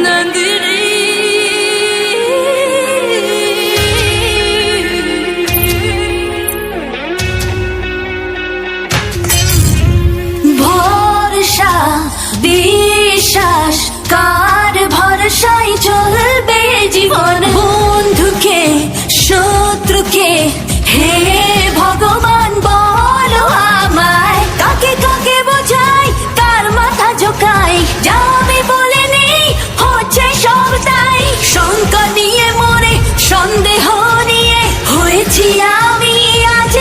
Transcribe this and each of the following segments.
নন্দিনী ভরসা বিশ্বাস কার ভরসায় চলবে জীবন বন্ধুকে শত্রুকে হে ভগবান বলো আমায় কাকে কাকে বোঝাই কার মাথা ঝোঁকাই যা আমি বলে নেই হচ্ছে সব তাই শঙ্কা নিয়ে মরে সন্দেহ নিয়ে হয়েছি আমি আজ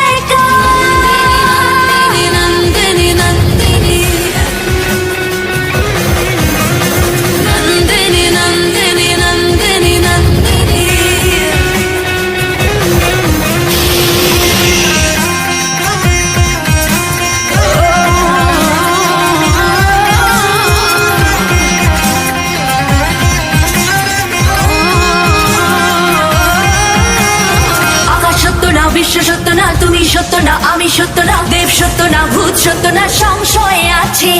একা নন্দিনী নন্দিনী নন্দিনী নন্দিনী নন্দিনী নন্দিনী আকাশ সত্য না বিশ্ব সত্য না তুমি সত্য না আমি সত্য না দেব সত্য না ভূত সত্য না সংশয়ে আছে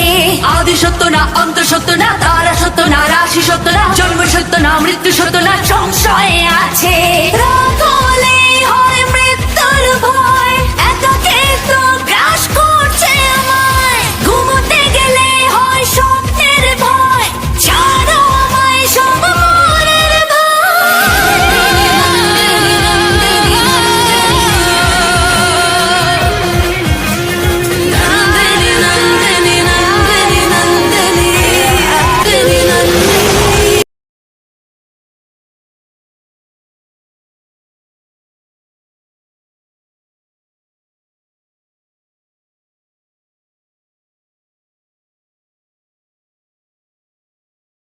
আদি সত্য না অন্ত সত্য না তারা সত্য না রাশি সত্য না জন্ম সত্য না মৃত্যু সত্য না সংশয়ে আছে